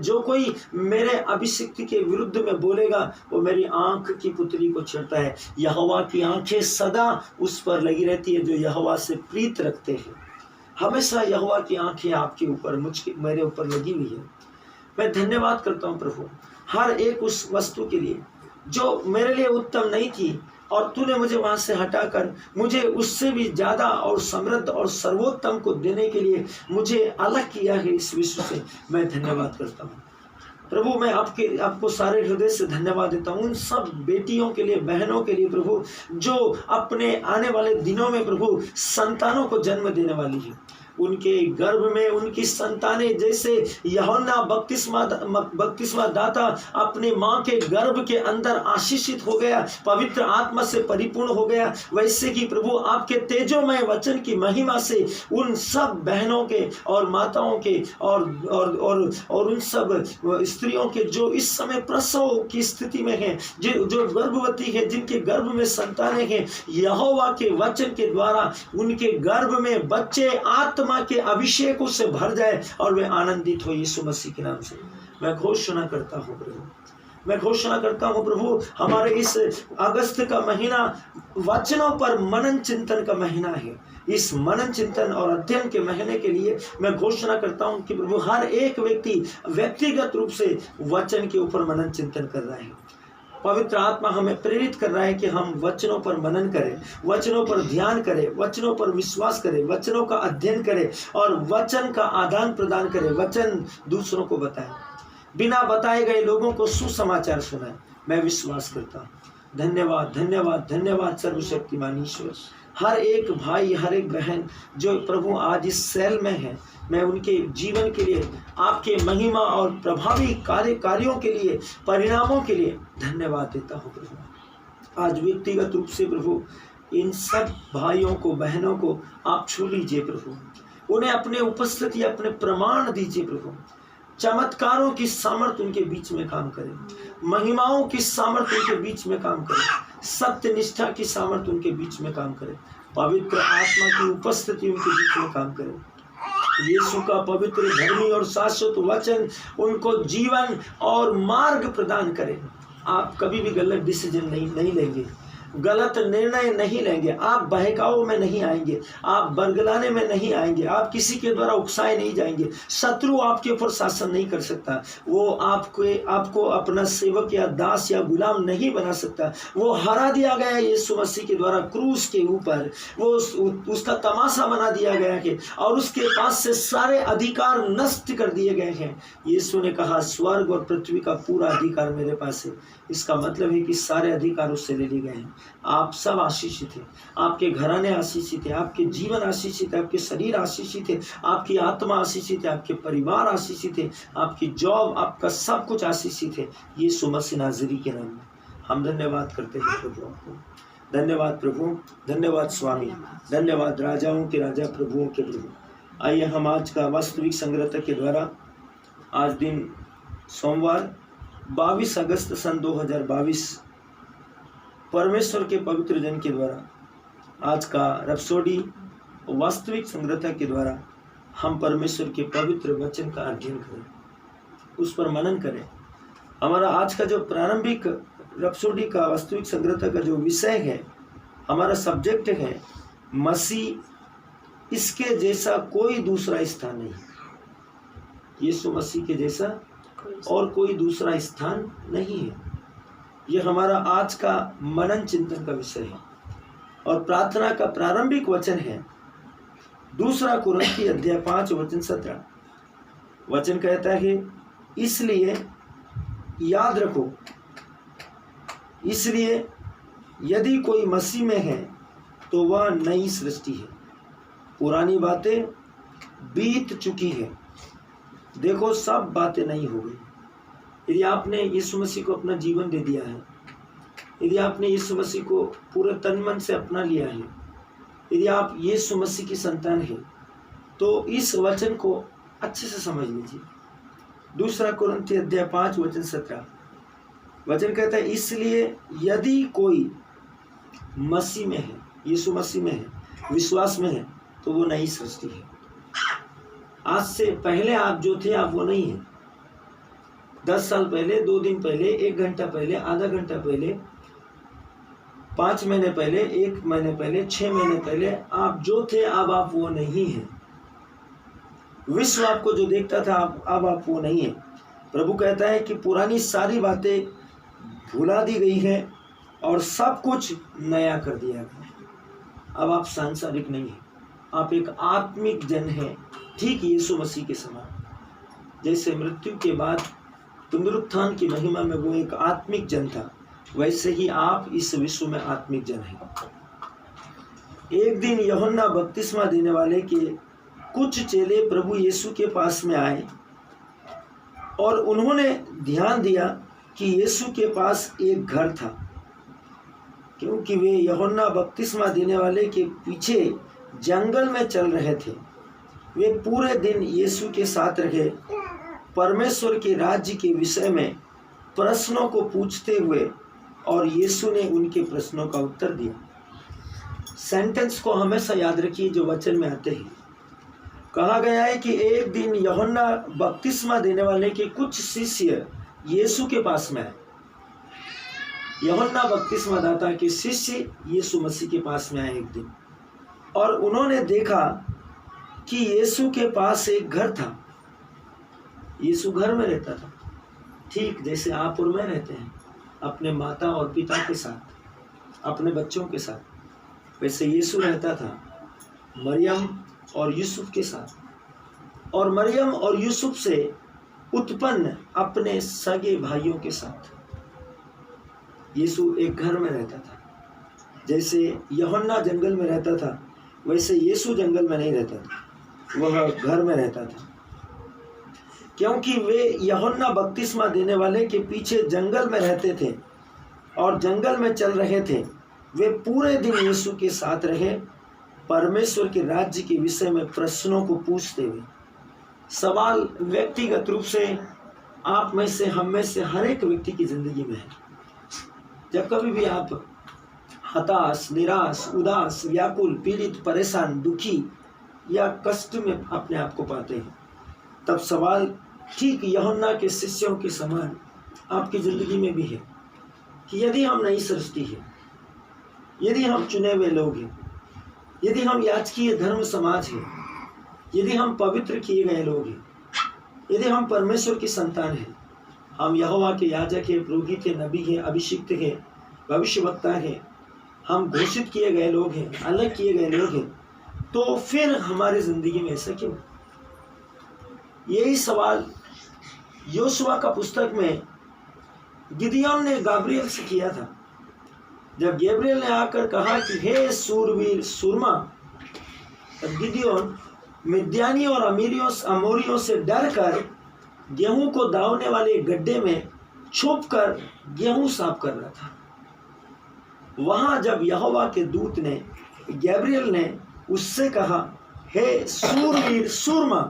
जो कोई मेरे अभिषिक्त के विरुद्ध में बोलेगा वो मेरी आंख की पुतली को छेड़ता है। यहोवा की आंखें सदा उस पर लगी रहती है जो यहोवा से प्रीत रखते हैं। हमेशा यहोवा की आंखें आपके ऊपर, मेरे ऊपर लगी हुई है। मैं धन्यवाद करता हूँ प्रभु हर एक उस वस्तु के लिए जो मेरे लिए उत्तम नहीं थी और तूने मुझे वहां से हटाकर मुझे उससे भी ज्यादा और समृद्ध और सर्वोत्तम को देने के लिए मुझे अलग किया है। इस विश्व से मैं धन्यवाद करता हूँ प्रभु। मैं आपको सारे हृदय से धन्यवाद देता हूँ उन सब बेटियों के लिए, बहनों के लिए प्रभु, जो अपने आने वाले दिनों में प्रभु संतानों को जन्म देने वाली है। उनके गर्भ में उनकी संतानें, जैसे यूहन्ना बपतिस्मा दाता अपनी माँ के गर्भ के अंदर आशीषित हो गया, पवित्र आत्मा से परिपूर्ण हो गया, वैसे कि प्रभु आपके तेजोमय वचन की महिमा से उन सब बहनों के और माताओं के और उन सब स्त्रियों के जो इस समय प्रसव की स्थिति में हैं, जो गर्भवती है, जिनके गर्भ में संतानें हैं, यहोवा के वचन के द्वारा उनके गर्भ में बच्चे आत्मा के अभिषेकों से भर जाए और वे आनंदित हो। यीशु मसीह के नाम से मैं घोषणा करता हूँ प्रभु, मैं घोषणा करता हूँ प्रभु, हमारे इस अगस्त का महीना वचनों पर मनन चिंतन का महीना है। इस मनन चिंतन और अध्ययन के महीने के लिए मैं घोषणा करता हूँ कि प्रभु हर एक व्यक्ति व्यक्तिगत रूप से वचन के ऊपर मनन चिंतन कर रहा है। पवित्र आत्मा हमें प्रेरित कर रहा है कि हम वचनों पर मनन करें, वचनों पर ध्यान करें, वचनों पर विश्वास करें, वचनों का अध्ययन करें और वचन का आदान प्रदान करें, वचन दूसरों को बताएं, बिना बताए गए लोगों को सुसमाचार सुनाएं। मैं विश्वास करता हूँ। धन्यवाद धन्यवाद धन्यवाद सर्वशक्तिमान ईश्वर। हर एक भाई, हर एक बहन जो प्रभु आज इस सेल में है, मैं उनके जीवन के लिए, आपके महिमा और प्रभावी कार्यों के लिए, परिणामों के लिए धन्यवाद देता हूँ प्रभु। आज व्यक्तिगत रूप से प्रभु इन सब भाइयों को, बहनों को आप छू लीजिए प्रभु, उन्हें अपने उपस्थिति, अपने प्रमाण दीजिए प्रभु। चमत्कारों की सामर्थ्य उनके बीच में काम करे, महिमाओं की सामर्थ्य उनके बीच में काम करे, सत्य निष्ठा की सामर्थ्य उनके बीच में काम करे, पवित्र आत्मा की उपस्थिति उनके बीच में काम करे। यीशु का पवित्र, धर्मी और शाश्वत वचन उनको जीवन और मार्ग प्रदान करे। आप कभी भी गलत डिसीजन नहीं लेंगे, गलत निर्णय नहीं लेंगे, आप बहकाव में नहीं आएंगे, आप बरगलाने में नहीं आएंगे, आप किसी के द्वारा उकसाए नहीं जाएंगे। शत्रु आपके ऊपर शासन नहीं कर सकता, वो आपको अपना सेवक या दास या गुलाम नहीं बना सकता। वो हरा दिया गया है यीशु मसीह के द्वारा क्रूस के ऊपर, वो उसका तमाशा बना दिया गया है और उसके पास से सारे अधिकार नष्ट कर दिए गए हैं। यीशु ने कहा स्वर्ग और पृथ्वी का पूरा अधिकार मेरे पास है। इसका मतलब है कि सारे अधिकार उससे ले लिए गए हैं। आप सब आशीषित हैं, आपके घराने आशीषित है, आपके जीवन आशीषित है, आपके शरीर आशीषित है, आपकी आत्मा आशीषित है, आपके परिवार आशीषित है, आपकी जॉब, आपका सब कुछ आशीषित है। यीशु मसीह नाज़री के नाम में हम धन्यवाद करते हैं प्रभु आपको। धन्यवाद प्रभु, धन्यवाद स्वामी, धन्यवाद राजाओं के राजा, प्रभुओं के प्रभु। आइए हम आज का वास्तविक संग्रह के द्वारा, आज दिन सोमवार 22 अगस्त सन 2022 परमेश्वर के पवित्र जन के द्वारा आज का रपसोडी वास्तविक संग्रह के द्वारा हम परमेश्वर के पवित्र वचन का अध्ययन करें, उस पर मनन करें। हमारा आज का जो प्रारंभिक रपसोडी का वास्तविक संग्रह का जो विषय है, हमारा सब्जेक्ट है मसीह, इसके जैसा कोई दूसरा स्थान नहीं। यीशु मसीह के जैसा और कोई दूसरा स्थान नहीं है। यह हमारा आज का मनन चिंतन का विषय है और प्रार्थना का प्रारंभिक वचन है 2 कुरिन्थी अध्याय 5 वचन 17। वचन कहता है, इसलिए याद रखो, इसलिए यदि कोई मसीह में है तो वह नई सृष्टि है, पुरानी बातें बीत चुकी है, देखो सब बातें नई हो गई। यदि आपने यीशु मसीह को अपना जीवन दे दिया है, यदि आपने यीशु मसीह को पूरे तन मन से अपना लिया है, यदि आप यीशु मसीह की संतान हैं, तो इस वचन को अच्छे से समझ लीजिए। 2 कुरिन्थी अध्याय 5 वचन 17 वचन कहता है, इसलिए यदि कोई मसीह में है, यीशु मसीह में है, विश्वास में है, तो वो नई सृष्टि है। आज से पहले आप जो थे आप वो नहीं है। 10 साल पहले, 2 दिन पहले, 1 घंटा पहले, आधा घंटा पहले, 5 महीने पहले, 1 महीने पहले, 6 महीने पहले आप जो थे अब आप वो नहीं हैं। विश्व आपको जो देखता था अब आप वो नहीं है। प्रभु कहता है कि पुरानी सारी बातें भुला दी गई है और सब कुछ नया कर दिया गया। अब आप सांसारिक नहीं हैं, आप एक आत्मिक जन हैं, ठीक यीशु मसीह के समान। जैसे मृत्यु के बाद पुनरुत्थान की महिमा में वो एक आत्मिक जन था, वैसे ही आप इस विश्व में आत्मिक जन हैं। एक दिन यूहन्ना बपतिस्मा देने वाले के कुछ चेले प्रभु यीशु के पास में आए और उन्होंने ध्यान दिया कि यीशु के पास एक घर था, क्योंकि वे यूहन्ना बपतिस्मा देने वाले के पीछे जंगल में चल रहे थे। वे पूरे दिन यीशु के साथ रहे, परमेश्वर के राज्य के विषय में प्रश्नों को पूछते हुए, और यीशु ने उनके प्रश्नों का उत्तर दिया। सेंटेंस को हमेशा याद रखिए जो वचन में आते हैं। कहा गया है कि एक दिन यूहन्ना बपतिस्मा देने वाले के कुछ शिष्य यीशु के पास में आए। यूहन्ना बपतिस्मा दाता के शिष्य यीशु मसीह के पास में आए एक दिन, और उन्होंने देखा कि यीशु के पास एक घर था। यीशु घर में रहता था, ठीक जैसे आप और मैं रहते हैं, अपने माता और पिता के साथ, अपने बच्चों के साथ। वैसे यीशु रहता था मरियम और यूसुफ के साथ, और मरियम और यूसुफ से उत्पन्न अपने सगे भाइयों के साथ। यीशु एक घर में रहता था। जैसे यूहन्ना जंगल में रहता था, वैसे यीशु जंगल में नहीं रहता था, वह घर में रहता था। क्योंकि वे यूहन्ना बपतिस्मा देने वाले के पीछे जंगल में रहते थे और जंगल में चल रहे थे, वे पूरे दिन यीशु के साथ रहे, परमेश्वर के राज्य के विषय में प्रश्नों को पूछते हुए। सवाल व्यक्तिगत रूप से आप में से, हम में से हर एक व्यक्ति की जिंदगी में है। जब कभी भी आप हताश, निराश, उदास, व्याकुल, पीड़ित, परेशान, दुखी या कष्ट में अपने आप को पाते हैं, तब सवाल ठीक यूहन्ना के शिष्यों के समान आपकी जिंदगी में भी है कि यदि हम नई सृष्टि है, यदि हम चुने हुए लोग हैं, यदि हम याजकीय धर्म समाज है, यदि हम पवित्र किए गए लोग हैं, यदि हम परमेश्वर की संतान हैं, हम यहोवा के याजक हैं, पुरोहित हैं, नबी हैं, अभिषिक्त हैं, भविष्यवक्ता हैं, हम घोषित किए गए लोग हैं, अलग किए गए लोग हैं, तो फिर हमारी जिंदगी में ऐसा क्यों? यही सवाल योशुआ का पुस्तक में गिदियोन ने गाब्रियल से किया था। जब गैब्रियल ने आकर कहा कि हे सूरवीर सूरमा, तब गिदियोन मिद्यानी और अमोरियों से डरकर गेहूं को दावने वाले गड्ढे में छुपकर गेहूं साफ कर रहा था। वहां जब यहोवा के दूत ने, गैब्रियल ने उससे कहा, हे सूरवीर सूरमा,